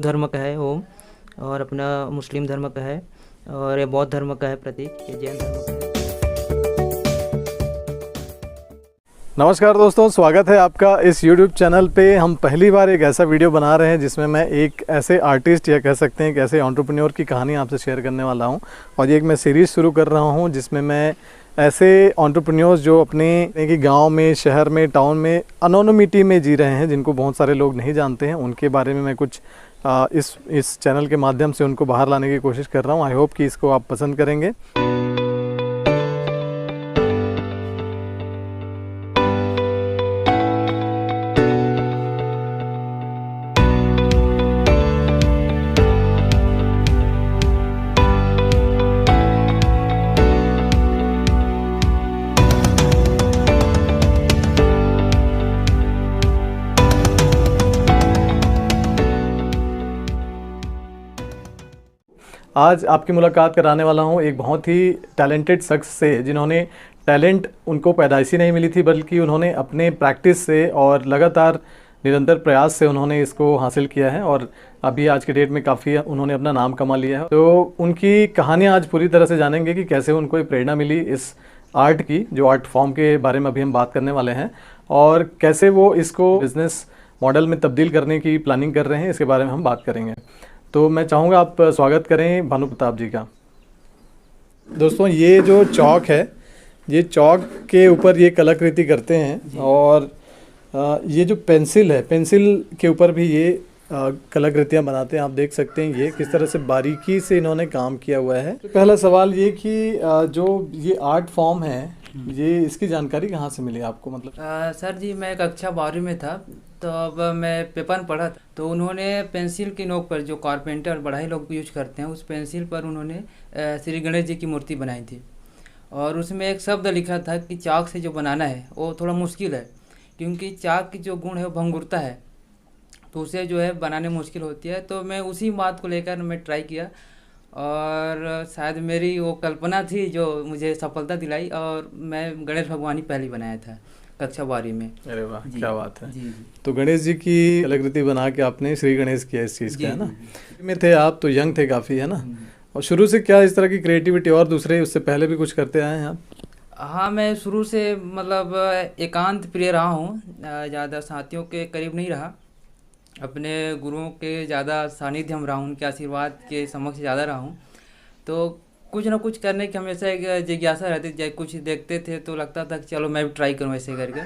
धर्म का है ओम, और अपना मुस्लिम धर्म का है, और ये बौद्ध धर्म का है प्रतीक, ये जैन धर्म का है। नमस्कार दोस्तों, स्वागत है आपका इस YouTube चैनल पे। हम पहली बार एक ऐसा वीडियो बना रहे हैं जिसमें मैं एक ऐसे आर्टिस्ट या कह सकते हैं एक ऐसे एंटरप्रेन्योर की कहानी आपसे शेयर करने वाला हूं। और ये एक मैं सीरीज़ शुरू कर रहा हूं जिसमें मैं ऐसे एंटरप्रेन्योर्स जो अपने गांव में, शहर में, टाउन में एनोनिमिटी में जी रहे हैं, जिनको बहुत सारे लोग नहीं जानते हैं, उनके बारे में मैं कुछ इस चैनल के माध्यम से उनको बाहर लाने की कोशिश कर रहा हूँ। आई होप कि इसको आप पसंद करेंगे। आज आपकी मुलाकात कराने वाला हूँ एक बहुत ही टैलेंटेड शख्स से, जिन्होंने टैलेंट उनको पैदाइशी नहीं मिली थी, बल्कि उन्होंने अपने प्रैक्टिस से और लगातार निरंतर प्रयास से उन्होंने इसको हासिल किया है। और अभी आज के डेट में काफ़ी उन्होंने अपना नाम कमा लिया है। तो उनकी कहानियाँ आज पूरी तरह से जानेंगे कि कैसे उनको एक प्रेरणा मिली इस आर्ट की, जो आर्ट फॉर्म के बारे में अभी हम बात करने वाले हैं, और कैसे वो इसको बिज़नेस मॉडल में तब्दील करने की प्लानिंग कर रहे हैं, इसके बारे में हम बात करेंगे। तो मैं चाहूँगा आप स्वागत करें भानु प्रताप जी का। दोस्तों, ये जो चौक है, ये चौक के ऊपर ये कलाकृति करते हैं, और ये जो पेंसिल है, पेंसिल के ऊपर भी ये कलाकृतियाँ बनाते हैं। आप देख सकते हैं ये किस तरह से बारीकी से इन्होंने काम किया हुआ है। तो पहला सवाल ये कि जो ये आर्ट फॉर्म है, ये इसकी जानकारी कहाँ से मिली आपको? मतलब सर जी, मैं कक्षा 12वीं में था, तो अब मैं पेपर पढ़ा, तो उन्होंने पेंसिल की नोक पर, जो कारपेंटर बढ़ाई लोग यूज करते हैं, उस पेंसिल पर उन्होंने श्री गणेश जी की मूर्ति बनाई थी। और उसमें एक शब्द लिखा था कि चाक से जो बनाना है वो थोड़ा मुश्किल है, क्योंकि चाक की जो गुण है वो भंगुरता है, तो उसे जो है बनाने मुश्किल होती है। तो मैं उसी बात को लेकर मैं ट्राई किया, और शायद मेरी वो कल्पना थी जो मुझे सफलता दिलाई, और मैं गणेश भगवान ही पहले बनाया था कक्षा 12वीं में। अरे वाह, क्या बात है। जी। तो गणेश जी की कलाकृति बना के आपने श्री गणेश किया इस चीज़ का, है ना? में थे आप, तो यंग थे काफ़ी, है ना? और शुरू से क्या इस तरह की क्रिएटिविटी, और दूसरे उससे पहले भी कुछ करते आए हैं आप? हाँ, मैं शुरू से मतलब एकांत प्रिय रहा हूँ, ज़्यादा साथियों के करीब नहीं रहा, अपने गुरुओं के ज़्यादा सानिध्य में रहा हूँ, उनके आशीर्वाद के समक्ष ज़्यादा रहा हूँ। तो कुछ ना कुछ करने की हमेशा एक जिज्ञासा रहती थी। कुछ देखते थे तो लगता था कि चलो मैं भी ट्राई करूँ ऐसे करके।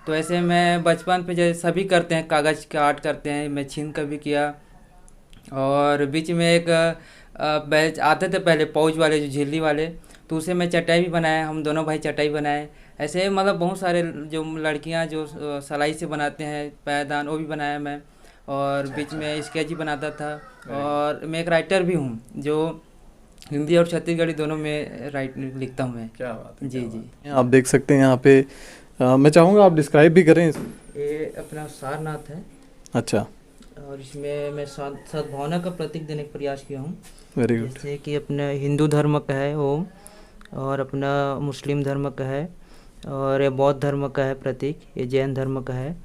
तो ऐसे मैं बचपन पे जैसे सभी करते हैं, कागज़ का आर्ट करते हैं, मैं छीन का भी किया। और बीच में एक बैच आते थे पहले, पाउच वाले, जो झिल्ली वाले, तो उसे मैं चटाई भी बनाया, हम दोनों भाई चटाई बनाए। ऐसे मतलब बहुत सारे जो लड़कियां जो सिलाई से बनाते हैं पैदान, वो भी बनाया मैं। और बीच में स्केच भी बनाता था। और मैं एक राइटर भी हूँ, जो हिंदी और छत्तीसगढ़ी दोनों में लिखता हूँ मैं। क्या बात है। जी जी। आप देख सकते हैं यहाँ पे, मैं चाहूँगा आप डिस्क्राइब भी करें। ये अपना सारनाथ है। अच्छा। और इसमें मैं सद्भावना का प्रतीक देने का प्रयास किया हूँ। Very good. जैसे कि अपना हिंदू धर्म का है ओम, और अपना मुस्लिम धर्म का है, और ये बौद्ध धर्म का है प्रतीक, ये जैन धर्म का है,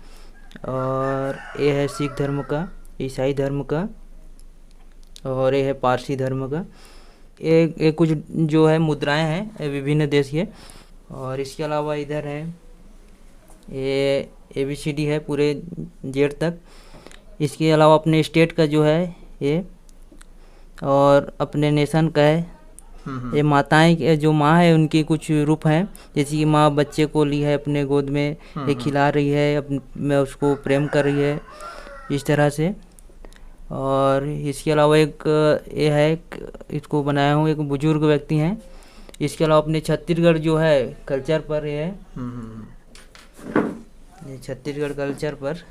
और ये है सिख धर्म का, ईसाई धर्म का, और ये है पारसी धर्म का। ये कुछ जो है मुद्राएं हैं विभिन्न देश के। और इसके अलावा इधर है ये ABCD है पूरे जेड तक। इसके अलावा अपने स्टेट का जो है ये, और अपने नेशन का है। ये माताएं, जो माँ है, उनकी कुछ रूप हैं, जैसे कि माँ बच्चे को ली है अपने गोद में, ये खिला रही है, मैं उसको प्रेम कर रही है, इस तरह से। और इसके अलावा एक ये है, इसको बनाया हूँ, एक बुजुर्ग व्यक्ति हैं। इसके अलावा अपने छत्तीसगढ़ जो है कल्चर पर ये है, ये छत्तीसगढ़ कल्चर पर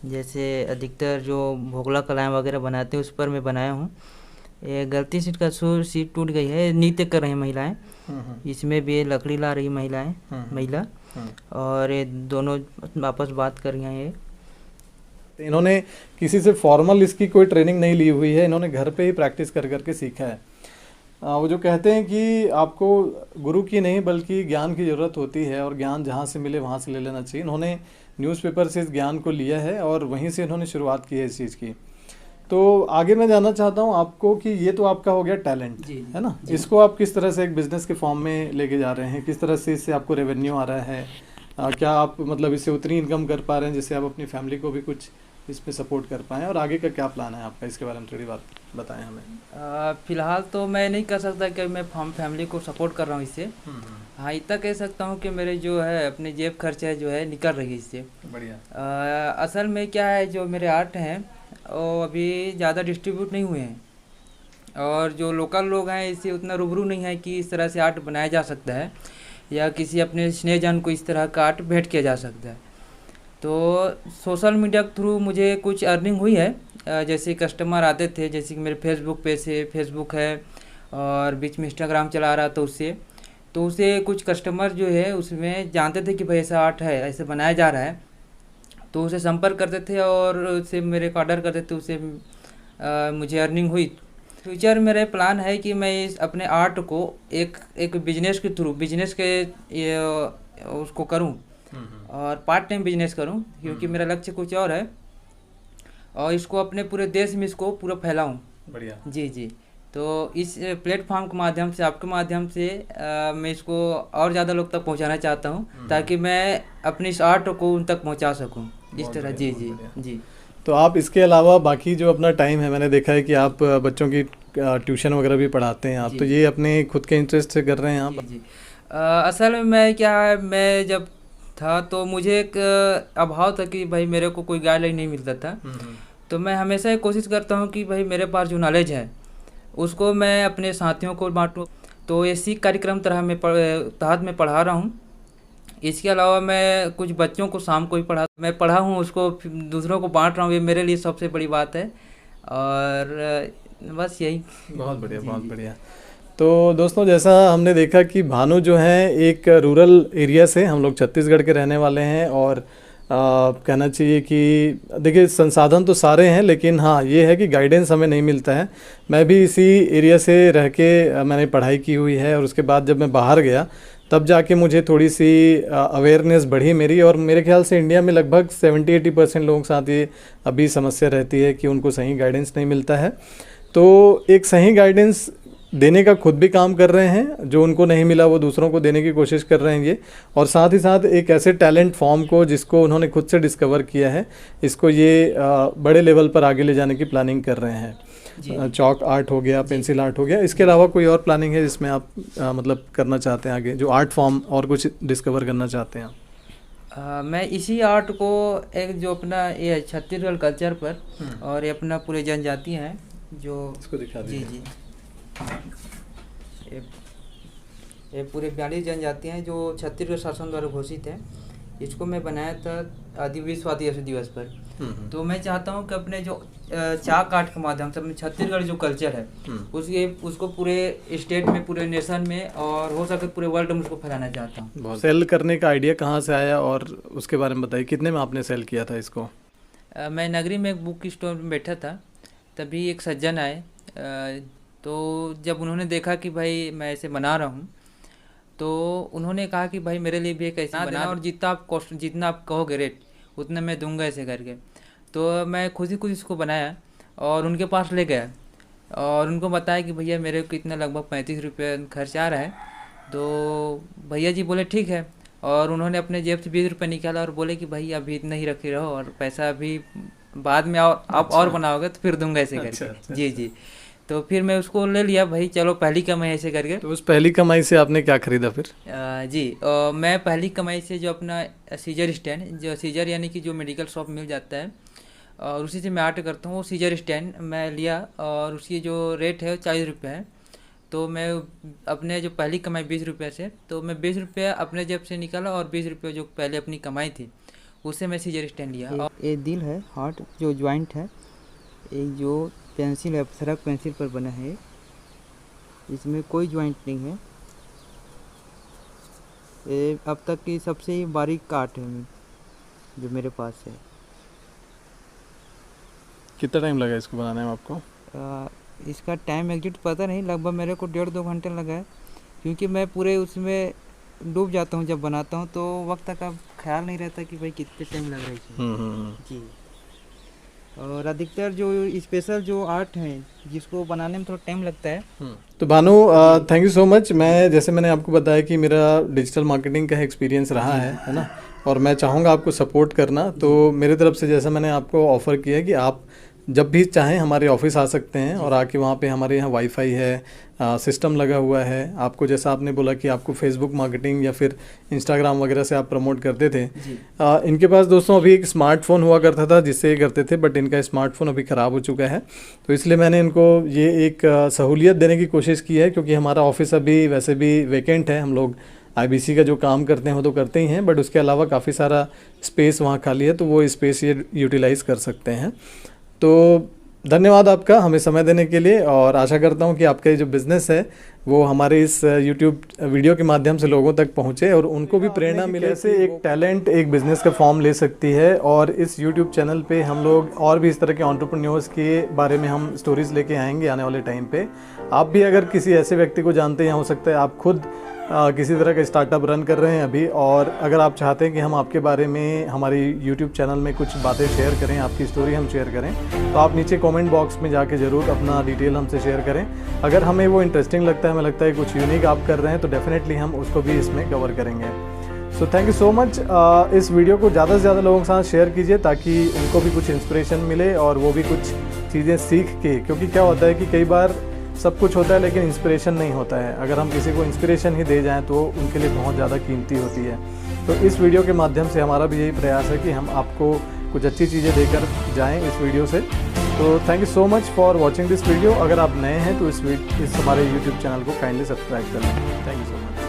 जैसे अधिकतर जो भोगला कलाएँ वगैरह बनाते हैं, उस पर मैं बनाया हूँ। ये गलती से इसका सीट टूट गई है, नृत्य कर रही हैं महिलाएं। इसमें भी लकड़ी ला रही महिला, और ये दोनों आपस बात कर रही हैं। ये इन्होंने किसी से फॉर्मल इसकी कोई ट्रेनिंग नहीं ली हुई है, इन्होंने घर पे ही प्रैक्टिस कर करके सीखा है। वो जो कहते हैं कि आपको गुरु की नहीं बल्कि ज्ञान की ज़रूरत होती है, और ज्ञान जहाँ से मिले वहाँ से ले लेना चाहिए। इन्होंने न्यूज़पेपर से इस ज्ञान को लिया है और वहीं से इन्होंने शुरुआत की है इस चीज़ की। तो आगे मैं जानना चाहता हूँ आपको कि ये तो आपका हो गया टैलेंट, जी है ना, जी। इसको आप किस तरह से एक बिजनेस के फॉर्म में लेके जा रहे हैं, किस तरह से इससे आपको रेवेन्यू आ रहा है, क्या आप मतलब इससे उतनी इनकम कर पा रहे हैं जिससे आप अपनी फैमिली को भी कुछ इसमें सपोर्ट कर पाएँ, और आगे का क्या प्लान है आपका, इसके बारे में थोड़ी बात बताएं हमें। फिलहाल तो मैं नहीं कह सकता कि मैं फैमिली को सपोर्ट कर रहा हूँ इससे। हाँ, इतना कह सकता हूँ कि मेरे जो है अपने जेब खर्चा जो है निकल रही है इससे। बढ़िया। असल में क्या है, जो मेरे आर्ट हैं वो अभी ज़्यादा डिस्ट्रीब्यूट नहीं हुए हैं, और जो लोकल लोग हैं इससे उतना रूबरू नहीं है कि इस तरह से आर्ट बनाया जा सकता है, या किसी अपने स्नेहजन को इस तरह का आर्ट भेंट किया जा सकता है। तो सोशल मीडिया के थ्रू मुझे कुछ अर्निंग हुई है। जैसे कस्टमर आते थे, जैसे कि मेरे फेसबुक पे से, फेसबुक है और बीच में इंस्टाग्राम चला रहा था उससे, तो उसे कुछ कस्टमर जो है उसमें जानते थे कि भाई ऐसा आर्ट है, ऐसे बनाया जा रहा है, तो उसे संपर्क करते थे और उससे मेरे को ऑर्डर करते थे, उससे मुझे अर्निंग हुई। फ्यूचर मेरा प्लान है कि मैं इस अपने आर्ट को एक बिजनेस के थ्रू, बिजनेस के ये उसको करूं और पार्ट टाइम बिजनेस करूं, क्योंकि मेरा लक्ष्य कुछ और है, और इसको अपने पूरे देश में इसको पूरा फैलाऊं। बढ़िया। जी जी। तो इस प्लेटफॉर्म के माध्यम से, आपके माध्यम से मैं इसको और ज़्यादा लोग तक पहुंचाना चाहता हूं, ताकि मैं अपनी इस आर्ट को उन तक पहुंचा सकूं इस तरह। जी जी जी। तो आप इसके अलावा बाकी जो अपना टाइम है, मैंने देखा है कि आप बच्चों की ट्यूशन वगैरह भी पढ़ाते हैं आप, तो ये अपने खुद के इंटरेस्ट से कर रहे हैं आप? जी जी। असल में मैं क्या है, मैं जब था तो मुझे एक अभाव था कि भाई मेरे को कोई गाइडलाइन नहीं मिलता था, तो मैं हमेशा ये कोशिश करता हूँ कि भाई मेरे पास जो नॉलेज है उसको मैं अपने साथियों को बांटूँ। तो ये सीख कार्यक्रम तहत मैं पढ़ा रहा हूँ। इसके अलावा मैं कुछ बच्चों को शाम को ही मैं पढ़ा हूँ, उसको दूसरों को बांट रहा हूँ, ये मेरे लिए सबसे बड़ी बात है। और बस यही। बहुत बढ़िया, बहुत बढ़िया। तो दोस्तों, जैसा हमने देखा कि भानु जो हैं एक रूरल एरिया से, हम लोग छत्तीसगढ़ के रहने वाले हैं, और कहना चाहिए कि देखिए संसाधन तो सारे हैं, लेकिन हाँ ये है कि गाइडेंस हमें नहीं मिलता है। मैं भी इसी एरिया से रह के मैंने पढ़ाई की हुई है, और उसके बाद जब मैं बाहर गया तब जाके मुझे थोड़ी सी अवेयरनेस बढ़ी मेरी, और मेरे ख्याल से इंडिया में लगभग 70-80% लोगों के साथ ये अभी समस्या रहती है कि उनको सही गाइडेंस नहीं मिलता है। तो एक सही गाइडेंस देने का खुद भी काम कर रहे हैं, जो उनको नहीं मिला वो दूसरों को देने की कोशिश कर रहे हैं ये, और साथ ही साथ एक ऐसे टैलेंट फॉर्म को जिसको उन्होंने खुद से डिस्कवर किया है, इसको ये बड़े लेवल पर आगे ले जाने की प्लानिंग कर रहे हैं। चॉक आर्ट हो गया, पेंसिल आर्ट हो गया, इसके अलावा कोई और प्लानिंग है जिसमें आप मतलब करना चाहते हैं आगे, जो आर्ट फॉर्म और कुछ डिस्कवर करना चाहते हैं? मैं इसी आर्ट को एक जो अपना ये छत्तीसगढ़ कल्चर पर, और ये अपना पूरे जनजाति हैं जो, इसको दिखा जी जी, ये पूरे 42 जनजातियाँ हैं जो छत्तीसगढ़ शासन द्वारा घोषित है, इसको मैं बनाया था विश्व आदिवासी दिवस पर। तो मैं चाहता हूँ कि अपने जो चाक आर्ट के माध्यम से अपने छत्तीसगढ़ जो कल्चर है उसको पूरे स्टेट में, पूरे नेशन में, और हो सके पूरे वर्ल्ड में उसको फैलाना चाहता हूँ। सेल करने का आइडिया कहाँ से आया, और उसके बारे में बताइए, कितने में आपने सेल किया था इसको? मैं नगरी में एक बुक स्टोर में बैठा था, तभी एक सज्जन आए, तो जब उन्होंने देखा कि भाई मैं ऐसे बना रहा हूँ, तो उन्होंने कहा कि भाई मेरे लिए भी एक ऐसा बना, और जितना आप कहोगे रेट उतना मैं दूंगा ऐसे करके। तो मैं खुद ही इसको बनाया और उनके पास ले गया, और उनको बताया कि भैया मेरे को इतना लगभग 35 रुपये खर्च आ रहा है। तो भैया जी बोले ठीक है, और उन्होंने अपने जेब से 20 रुपये निकाला और बोले कि भाई अभी इतना ही रखे रहो, और पैसा अभी बाद में आप और बनाओगे तो फिर दूंगा ऐसे करके। जी जी। तो फिर मैं उसको ले लिया, भाई चलो पहली कमाई ऐसे करके। तो उस पहली कमाई से आपने क्या खरीदा फिर? मैं पहली कमाई से जो अपना सीजर स्टैंड, जो सीजर यानी कि जो मेडिकल शॉप मिल जाता है, और उसी से मैं आर्ट करता हूँ, वो सीजर स्टैंड मैं लिया, और उसकी जो रेट है वो 40 रुपये है। तो मैं अपने जो पहली कमाई 20 रुपये से, तो मैं 20 रुपये अपने जेब से निकाला, और 20 रुपये जो पहले अपनी कमाई थी उससे मैं सीजर स्टैंड लिया। और ये दिल है, हार्ट जो जॉइंट है, एक जो पेंसिल है, अप्सरक पेंसिल पर बना है, इसमें कोई जॉइंट नहीं है। ये अब तक की सबसे ही बारीक काट है जो मेरे पास है। कितना टाइम लगा इसको बनाने में आपको? इसका टाइम एग्जैक्ट पता नहीं, लगभग मेरे को 1.5-2 घंटे लगा है, क्योंकि मैं पूरे उसमें डूब जाता हूँ जब बनाता हूँ, तो वक्त का ख्याल नहीं रहता कि भाई कितने टाइम लग रहा है। जी। और अधिकतर जो स्पेशल जो आर्ट है जिसको बनाने में थोड़ा टाइम लगता है। तो Bhanu, thank you so much. जैसे मैंने आपको बताया कि मेरा डिजिटल मार्केटिंग का एक्सपीरियंस रहा है ना, और मैं चाहूँगा आपको सपोर्ट करना। तो मेरे तरफ से जैसा मैंने आपको ऑफ़र किया कि आप जब भी चाहें हमारे ऑफिस आ सकते हैं और आके वहाँ पे हमारे यहाँ वाईफाई है, सिस्टम लगा हुआ है। आपको जैसा आपने बोला कि आपको फेसबुक मार्केटिंग या फिर इंस्टाग्राम वगैरह से आप प्रमोट करते थे, इनके पास दोस्तों अभी एक स्मार्टफ़ोन हुआ करता था जिससे ये करते थे, बट इनका स्मार्टफ़ोन अभी ख़राब हो चुका है। तो इसलिए मैंने इनको ये एक सहूलियत देने की कोशिश की है, क्योंकि हमारा ऑफिस अभी वैसे भी वेकेंट है। हम लोग IBC का जो काम करते हैं वो तो करते ही हैं, बट उसके अलावा काफ़ी सारा स्पेस वहाँ खाली है, तो वो स्पेस ये यूटिलाइज़ कर सकते हैं। तो धन्यवाद आपका हमें समय देने के लिए, और आशा करता हूँ कि आपका ये जो बिज़नेस है वो हमारे इस YouTube वीडियो के माध्यम से लोगों तक पहुँचे और उनको भी प्रेरणा मिले कैसे एक टैलेंट एक बिज़नेस का फॉर्म ले सकती है। और इस YouTube चैनल पे हम लोग और भी इस तरह के एंटरप्रेन्योर्स के बारे में हम स्टोरीज़ लेके आएंगे आने वाले टाइम पे। आप भी अगर किसी ऐसे व्यक्ति को जानते हैं, हो सकता है आप खुद किसी तरह का स्टार्टअप रन कर रहे हैं अभी, और अगर आप चाहते हैं कि हम आपके बारे में हमारी YouTube चैनल में कुछ बातें शेयर करें, आपकी स्टोरी हम शेयर करें, तो आप नीचे कमेंट बॉक्स में जाके ज़रूर अपना डिटेल हमसे शेयर करें। अगर हमें वो इंटरेस्टिंग लगता है, हमें लगता है कुछ यूनिक आप कर रहे हैं, तो डेफिनेटली हम उसको भी इसमें कवर करेंगे। So thank you so much. इस वीडियो को ज़्यादा से ज़्यादा लोगों के साथ शेयर कीजिए ताकि उनको भी कुछ इंस्पिरेशन मिले और वो भी कुछ चीज़ें सीख के, क्योंकि क्या होता है कि कई बार सब कुछ होता है लेकिन इंस्पिरेशन नहीं होता है। अगर हम किसी को इंस्पिरेशन ही दे जाएं तो उनके लिए बहुत ज़्यादा कीमती होती है। तो इस वीडियो के माध्यम से हमारा भी यही प्रयास है कि हम आपको कुछ अच्छी चीज़ें देकर जाएं इस वीडियो से। तो thank you so much for watching this video. अगर आप नए हैं तो इस हमारे YouTube चैनल को काइंडली सब्सक्राइब कर लें। Thank you so much.